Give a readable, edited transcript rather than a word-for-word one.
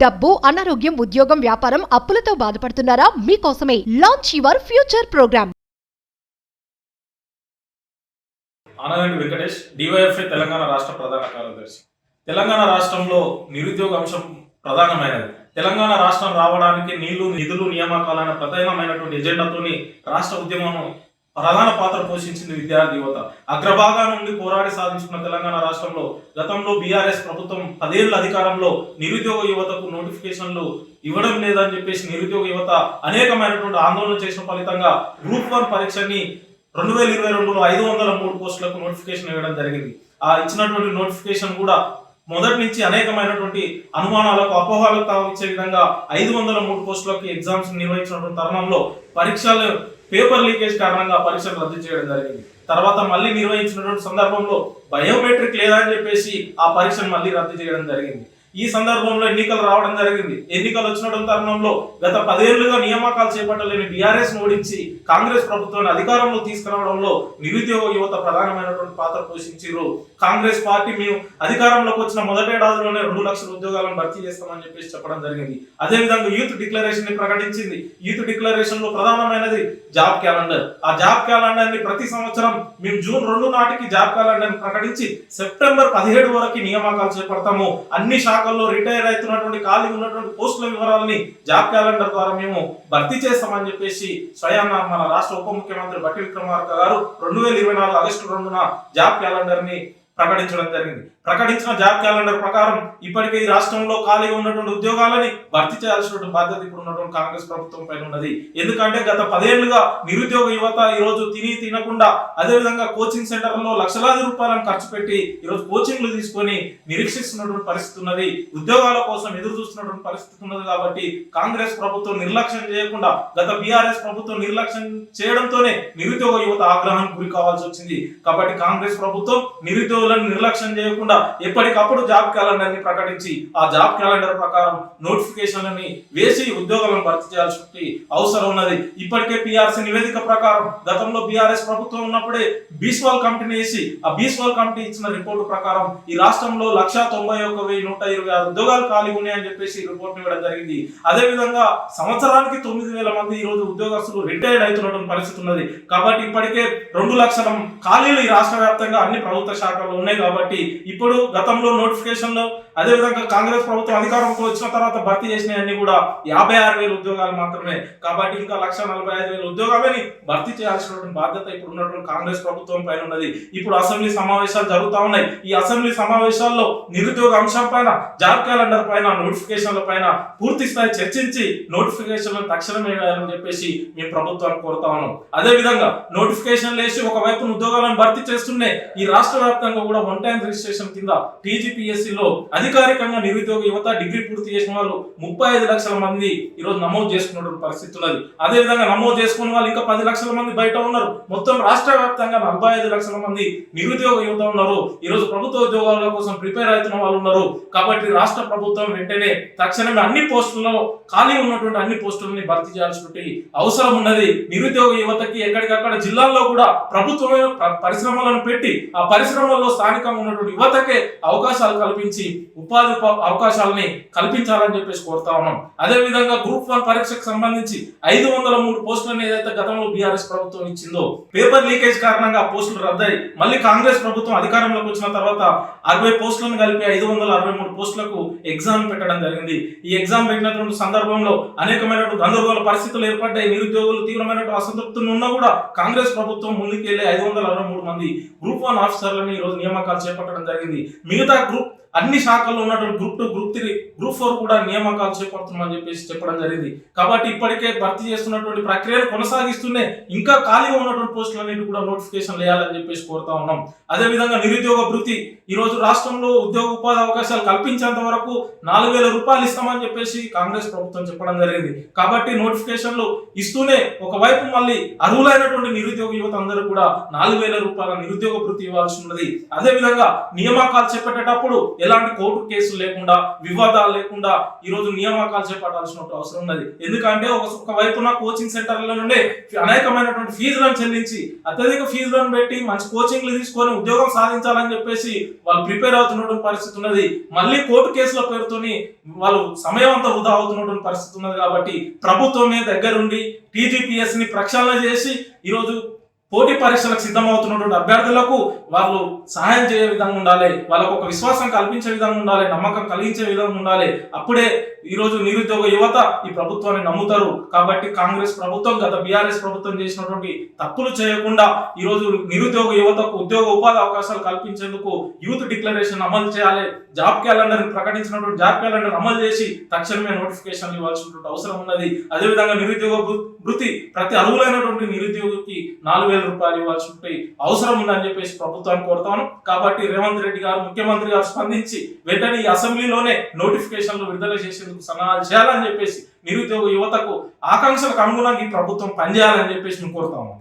డబ్బు, అనారోగ్యం, ఉద్యోగం, వ్యాపారం, అప్పులతో బాధపడుతున్నారా? మీకోసమే launch your future programme. Anaganti Venkatesh, DYFI Telangana రాష్ట్ర ప్రధాన కార్యదర్శి. తెలంగాణ రాష్ట్రంలో నిరుద్యోగ అంశం ప్రధానమైనది. తెలంగాణ రాష్ట్రం రావడానికి నీళ్లు, నిధులు, నియామకాలైన ప్రధానమైనటువంటి ఎజెండాతోని రాష్ట్ర ఉద్యమం ప్రధాన పాత్ర పోషించింది విద్యార్థి యువత. అగ్రభాగా నుండి పోరాడి సాధించుకున్న తెలంగాణ రాష్ట్రంలో గతంలో బీఆర్ఎస్ ప్రభుత్వం 10 ఏళ్ల అధికారంలో నిరుద్యోగ యువతకు నోటిఫికేషన్లు ఇవ్వడం లేదని చెప్పేసి నిరుద్యోగ యువత అనేకమైనటువంటి ఆందోళన చేసిన ఫలితంగా గ్రూప్ 1 పరీక్షని 2022లో 503 పోస్టులకు నోటిఫికేషన్ ఇవ్వడం జరిగింది. ఆ ఇచ్చినటువంటి నోటిఫికేషన్ కూడా మొదటి నుంచి అనేకమైనటువంటి అనుమానాలకు, అపోహలకు తావిచ్చే విధంగా 503 పోస్టులకు ఎగ్జామ్స్ నిర్వహించినటువంటి తరుణంలో పరీక్షలు పేపర్ లీకేజ్ కారణంగా పరీక్షలు రద్దు చేయడం జరిగింది. తర్వాత మళ్ళీ నిర్వహించినటువంటి సందర్భంలో బయోమెట్రిక్ లేదా అని చెప్పేసి ఆ పరీక్షను మళ్ళీ రద్దు చేయడం జరిగింది. ఈ సందర్భంలో ఎన్నికలు రావడం జరిగింది. ఎన్నికలు వచ్చినటువంటి తరుణంలో గత 10 ఏళ్లుగా నియామకాలు చేపట్టలేని బీఆర్ఎస్ ఓడించి కాంగ్రెస్ ప్రభుత్వాన్ని అధికారంలో తీసుకురావడంలో నిరుద్యోగ యువత ప్రధానమైనటువంటి పాత్ర పోషించారు. కాంగ్రెస్ పార్టీ మేము అధికారంలోకి వచ్చిన మొదటి ఏడాదిలోనే 2 లక్షల ఉద్యోగాలను భర్తీ చేస్తామని చెప్పేసి చెప్పడం జరిగింది. అదేవిధంగా యూత్ డిక్లరేషన్ ని ప్రకటించింది. యూత్ డిక్లరేషన్ లో ప్రధానమైనది జాబ్ క్యాలెండర్. ఆ జాబ్ క్యాలెండర్ ని ప్రతి సంవత్సరం మేము జూన్ 2 నాటికి జాబ్ క్యాలెండర్ ని ప్రకటించి సెప్టెంబర్ 17 వరకు నియామకాలు చేపడతాము. అన్ని శాఖల్లో రిటైర్ అవుతున్నటువంటి ఖాళీ ఉన్నటువంటి పోస్టుల వివరాలని జాబ్ క్యాలెండర్ ద్వారా మేము భర్తీ చేస్తామని చెప్పేసి స్వయాన మన రాష్ట్ర ఉప ముఖ్యమంత్రి బట్టి విక్రమార్క గారు 2024 ఆగస్టు 2న జాబ్ క్యాలెండర్ ని ప్రకటించడం జరిగింది. ప్రకటించిన జాబ్ క్యాలెండర్ ప్రకారం ఇప్పటికే ఈ రాష్ట్రంలో ఖాళీగా ఉన్నటువంటి ఉద్యోగాలని భర్తీ చేయాల్సినటువంటి బాధ్యత ఇప్పుడు ఉన్నటువంటి కాంగ్రెస్ ప్రభుత్వం పైన ఉన్నది. ఎందుకంటే గత 10 ఏళ్లుగా నిరుద్యోగ యువత ఈ రోజు తినకుండా అదేవిధంగా కోచింగ్ సెంటర్లో లక్షలాది రూపాయలను ఖర్చు పెట్టి ఈరోజు కోచింగ్లు తీసుకొని నిరీక్షిస్తున్నటువంటి పరిస్థితి ఉన్నది. ఉద్యోగాల కోసం ఎదురు చూస్తున్నటువంటి పరిస్థితి ఉన్నది. కాబట్టి కాంగ్రెస్ ప్రభుత్వం నిర్లక్ష్యం చేయకుండా గత బీఆర్ఎస్ ప్రభుత్వం నిర్లక్ష్యం చేయడంతోనే నిరుద్యోగ యువత ఆగ్రహానికి గురి కావాల్సి వచ్చింది. కాబట్టి కాంగ్రెస్ ప్రభుత్వం నిరుద్యోగులను నిర్లక్ష్యం చేయకుండా ఎప్పటికప్పుడు జాబ్ క్యాలెండర్ ని ప్రకటించి ఆ జాబ్ క్యాలెండర్ ప్రకారం నోటిఫికేషన్లని వేసి ఉద్యోగాలను భర్తీ చేయాల్సిన అవసరం ఉన్నది. ఇప్పటికే పిఆర్సీ నివేదిక ప్రకారం గతంలో బీఆర్ఎస్ ప్రభుత్వం ఉన్నప్పుడే బీస్వాల్ కమిటీని వేసి ఆ బీస్వాల్ కమిటీ ఇచ్చిన రిపోర్టు ప్రకారం ఈ రాష్ట్రంలో 191,126 ఉద్యోగాలు ఖాళీ ఉన్నాయని చెప్పేసి రిపోర్ట్ ఇవ్వడం జరిగింది. అదే విధంగా సంవత్సరానికి 9,000 మంది ఈ రోజు ఉద్యోగస్తులు రిటైర్డ్ అవుతున్నటువంటి పరిస్థితి ఉన్నది. కాబట్టి ఇప్పటికే 2 లక్షల ఖాళీలు ఈ రాష్ట్ర వ్యాప్తంగా అన్ని ప్రభుత్వ శాఖలు ఉన్నాయి. కాబట్టి ఇప్పుడు గతంలో నోటిఫికేషన్లో అదేవిధంగా కాంగ్రెస్ ప్రభుత్వం అధికారంలో వచ్చిన తర్వాత భర్తీ చేసినవన్నీ కూడా 56,000 ఉద్యోగాలు మాత్రమే. కాబట్టి ఇంకా 145,000 ఉద్యోగాలని భర్తీ చేయాల్సినటువంటి బాధ్యత ఇప్పుడు ఉన్నటువంటి కాంగ్రెస్ ప్రభుత్వం పైన ఉన్నది. ఇప్పుడు అసెంబ్లీ సమావేశాలు జరుగుతూ ఉన్నాయి. ఈ అసెంబ్లీ సమావేశాల్లో నిరుద్యోగ అంశం పైన, జాబ్ క్యాలెండర్ పైన, నోటిఫికేషన్ల పైన పూర్తి స్థాయి చర్చించి నోటిఫికేషన్లను తక్షణమే వేయాలని చెప్పేసి మేము ప్రభుత్వాన్ని కోరుతా ఉన్నాం. అదే విధంగా నోటిఫికేషన్ వేసి ఒకవైపు ఉద్యోగాలను భర్తీ చేస్తూనే ఈ రాష్ట్ర వ్యాప్తంగా కూడా 1 టైం రిజిస్ట్రేషన్ కింద టీజీపీఎస్సీలో అధికారికంగా నిరుద్యోగ యువత డిగ్రీ పూర్తి చేసిన వాళ్ళు 35 లక్షల మంది ఈరోజు నమోదు చేసుకున్నటువంటి పరిస్థితి ఉన్నది. అదే విధంగా నమోదు చేసుకున్న వాళ్ళు ఇంకా 10 లక్షల మంది బయట ఉన్నారు. మొత్తం రాష్ట్ర వ్యాప్తంగా 45 లక్షల మంది నిరుద్యోగ యువత ఉన్నారు. ఈరోజు ప్రభుత్వ ఉద్యోగాల కోసం ప్రిపేర్ అవుతున్న వాళ్ళు ఉన్నారు. కాబట్టి రాష్ట్ర ప్రభుత్వం వెంటనే తక్షణమే అన్ని పోస్టులలో ఖాళీ ఉన్నటువంటి అన్ని పోస్టులని భర్తీ చేయాల్సినటువంటి అవసరం ఉన్నది. నిరుద్యోగ యువతకి ఎక్కడికక్కడ జిల్లాల్లో కూడా ప్రభుత్వమే పరిశ్రమలను పెట్టి ఆ పరిశ్రమల్లో స్థానికంగా ఉన్నటువంటి యువతకే అవకాశాలు కల్పించి ఉపాధి అవకాశాలని కల్పించాలని చెప్పేసి కోరుతా ఉన్నాం. అదే విధంగా గ్రూప్ 1 పరీక్షకు సంబంధించి 503 పోస్టులను ఏదైతే గతంలో బీఆర్ఎస్ ప్రభుత్వం ఇచ్చిందో పేపర్ లీకేజ్ కారణంగా పోస్టులు రద్దయి మళ్ళీ కాంగ్రెస్ ప్రభుత్వం అధికారంలోకి వచ్చిన తర్వాత 60 పోస్టులను కలిపి 563 పోస్టులకు ఎగ్జామ్ పెట్టడం జరిగింది. ఈ ఎగ్జామ్ పెట్టినటువంటి సందర్భంలో అనేకమైనటువంటి గందరగోళ పరిస్థితులు ఏర్పడ్డాయి. నిరుద్యోగులు తీవ్రమైనటువంటి అసంతృప్తులు ఉన్నా కూడా కాంగ్రెస్ ప్రభుత్వం ముందుకెళ్లి 563 మంది గ్రూప్ 1 ఆఫీసర్లను ఈ రోజు నియామకాలు చేపట్టడం జరిగింది. మిగతా గ్రూప్ అన్ని శాఖల్లో ఉన్నటువంటి గ్రూప్ 2, గ్రూప్ 3, గ్రూప్ 4 కూడా నియామకాలు చేపడుతున్నామని చెప్పేసి చెప్పడం జరిగింది. కాబట్టి ఇప్పటికే భర్తీ చేస్తున్నటువంటి ప్రక్రియను కొనసాగిస్తూనే ఇంకా ఖాళీగా ఉన్నటువంటి పోస్టులన్నిటి కూడా నోటిఫికేషన్ వేయాలని చెప్పేసి కోరుతా ఉన్నాం. అదే విధంగా నిరుద్యోగ భృతి ఈ రోజు రాష్ట్రంలో ఉద్యోగ ఉపాధి అవకాశాలు కల్పించేంత వరకు 4,000 రూపాయలు ఇస్తామని చెప్పేసి కాంగ్రెస్ ప్రభుత్వం చెప్పడం జరిగింది. కాబట్టి నోటిఫికేషన్లు ఇస్తూనే ఒకవైపు మళ్ళీ అర్హులైనటువంటి నిరుద్యోగ యువత అందరూ కూడా 4,000 రూపాయల నిరుద్యోగ భృతి ఇవ్వాల్సి ఉన్నది. అదే విధంగా నియామకాలు చేపట్టేటప్పుడు ఎలాంటి కోర్టు కేసులు లేకుండా వివాదాలు లేకుండా ఈ రోజు నియామకాలు చేపట్టాల్సిన అవసరం ఉన్నది. ఎందుకంటే ఒక వైపున కోచింగ్ సెంటర్ల నుండి అనేకమైనటువంటి ఫీజులను చెల్లించి అత్యధిక ఫీజులను పెట్టి మంచి కోచింగ్లు తీసుకొని ఉద్యోగం సాధించాలని చెప్పేసి వాళ్ళు ప్రిపేర్ అవుతున్నటువంటి పరిస్థితి ఉన్నది. మళ్ళీ కోర్టు కేసుల పేరుతోని వాళ్ళు సమయం అంతా వృధా అవుతున్నటువంటి పరిస్థితి ఉన్నది. కాబట్టి ప్రభుత్వమే దగ్గరుండి టీజీపీఎస్ ని ప్రక్షాళన చేసి ఈరోజు పోటీ పరీక్షలకు సిద్ధమవుతున్నటువంటి అభ్యర్థులకు వాళ్ళు సహాయం చేయ విధంగా ఉండాలి, వాళ్ళకు ఒక విశ్వాసం కల్పించే విధంగా ఉండాలి, నమ్మకం కలిగించే విధంగా ఉండాలి. అప్పుడే ఈరోజు నిరుద్యోగ యువత ఈ ప్రభుత్వాన్ని నమ్ముతారు. కాబట్టి కాంగ్రెస్ ప్రభుత్వం గత బీఆర్ఎస్ ప్రభుత్వం చేసినటువంటి తప్పులు చేయకుండా ఈరోజు నిరుద్యోగ యువతకు ఉద్యోగ ఉపాధి అవకాశాలు కల్పించేందుకు యూత్ డిక్లరేషన్ అమలు చేయాలి. జాబ్ క్యాలెండర్ ప్రకటించినటువంటి జాబ్ క్యాలెండర్ అమలు చేసి తక్షణమే నోటిఫికేషన్ ఇవ్వాల్సినటువంటి అవసరం ఉన్నది. అదేవిధంగా నిరుద్యోగ వృత్తి ప్రతి అర్హులైనటువంటి నిరుద్యోగికి 4,000 రూపాయలు ఇవ్వాల్సి అవసరం ఉందని చెప్పేసి ప్రభుత్వాన్ని కోరుతాను. కాబట్టి రేవంత్ రెడ్డి గారు ముఖ్యమంత్రి గారు స్పందించి వెంటనే ఈ అసెంబ్లీలోనే నోటిఫికేషన్లు విడుదల చేసేందుకు సన్నాహాలు చేయాలని చెప్పేసి నిరుద్యోగ యువతకు ఆకాంక్షలకు అనుగుణంగా ఈ ప్రభుత్వం పనిచేయాలని చెప్పేసి మేము కోరుతాము.